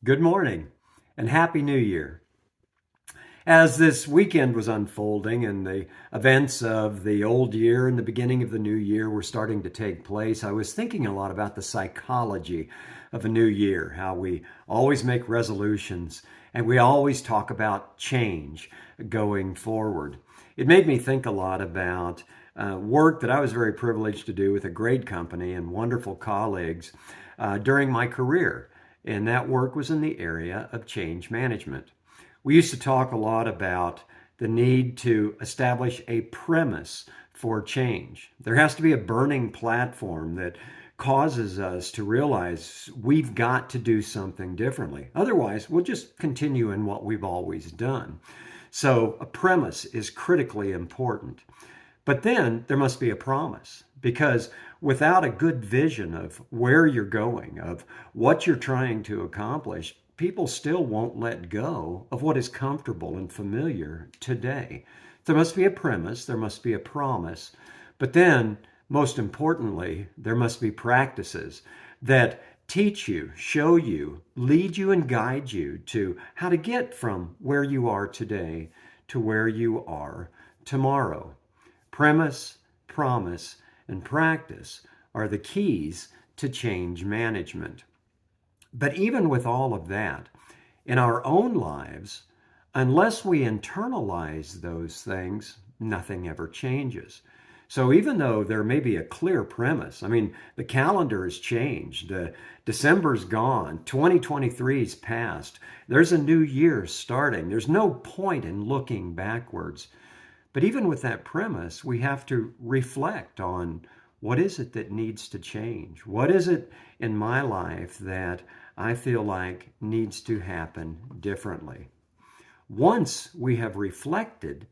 Good morning and Happy New Year. As this weekend was unfolding and the events of the old year and the beginning of the new year were starting to take place, I was thinking a lot about the psychology of a new year, how we always make resolutions and we always talk about change going forward. It made me think a lot about work that I was very privileged to do with a great company and wonderful colleagues during my career. And that work was in the area of change management. We used to talk a lot about the need to establish a premise for change. There has to be a burning platform that causes us to realize we've got to do something differently. Otherwise, we'll just continue in what we've always done. So, a premise is critically important. But then there must be a promise, because without a good vision of where you're going, of what you're trying to accomplish, people still won't let go of what is comfortable and familiar today. There must be a premise, there must be a promise, but then, most importantly, there must be practices that teach you, show you, lead you, and guide you to how to get from where you are today to where you are tomorrow. Premise, promise, and practice are the keys to change management. But even with all of that, in our own lives, unless we internalize those things, nothing ever changes. So even though there may be a clear premise, the calendar has changed, December's gone, 2023's passed, there's a new year starting, there's no point in looking backwards. But even with that premise, we have to reflect on what is it that needs to change? What is it in my life that I feel like needs to happen differently? Once we have reflected,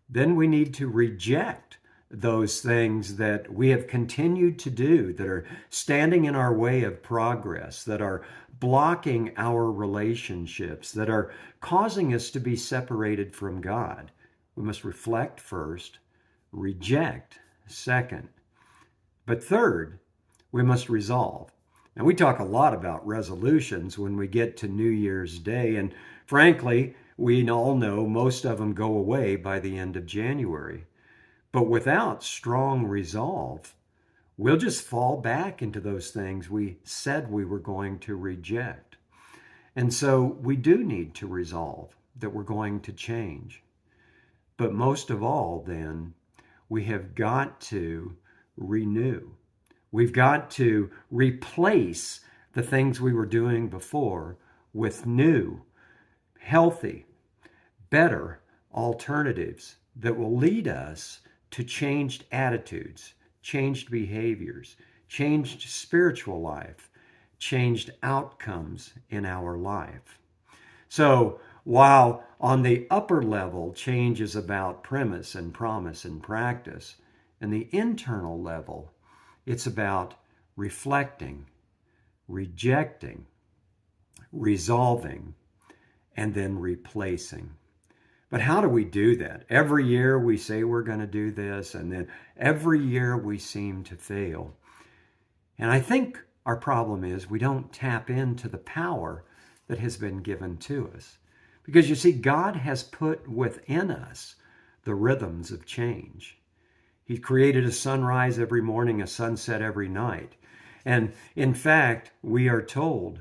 then we need to reject those things that we have continued to do that are standing in our way of progress, that are blocking our relationships, that are causing us to be separated from God. We must reflect first, reject second. But third, we must resolve. Now, we talk a lot about resolutions when we get to New Year's Day, and frankly, we all know most of them go away by the end of January. But without strong resolve, we'll just fall back into those things we said we were going to reject. And so we do need to resolve that we're going to change. But most of all, then, we have got to renew. We've got to replace the things we were doing before with new, healthy, better alternatives that will lead us to changed attitudes, changed behaviors, changed spiritual life, changed outcomes in our life. So, while on the upper level, change is about premise and promise and practice, and the internal level, it's about reflecting, rejecting, resolving, and then replacing. But how do we do that? Every year we say we're going to do this, and then every year we seem to fail. And I think our problem is we don't tap into the power that has been given to us. Because you see, God has put within us the rhythms of change. He created a sunrise every morning, a sunset every night. And in fact, we are told,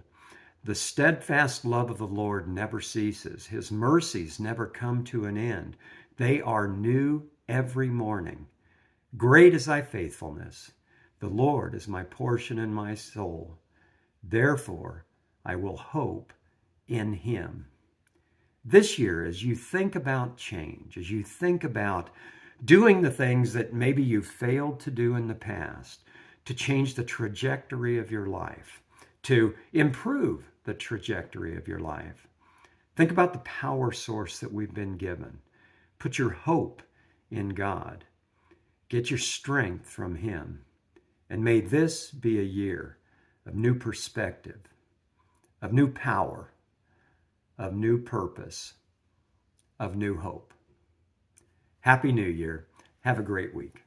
the steadfast love of the Lord never ceases. His mercies never come to an end. They are new every morning. Great is thy faithfulness. The Lord is my portion and my soul. Therefore, I will hope in him. This year, as you think about change, as you think about doing the things that maybe you failed to do in the past, to change the trajectory of your life, to improve the trajectory of your life, think about the power source that we've been given. Put your hope in God. Get your strength from him. And may this be a year of new perspective, of new power, of new purpose, of new hope. Happy New Year. Have a great week.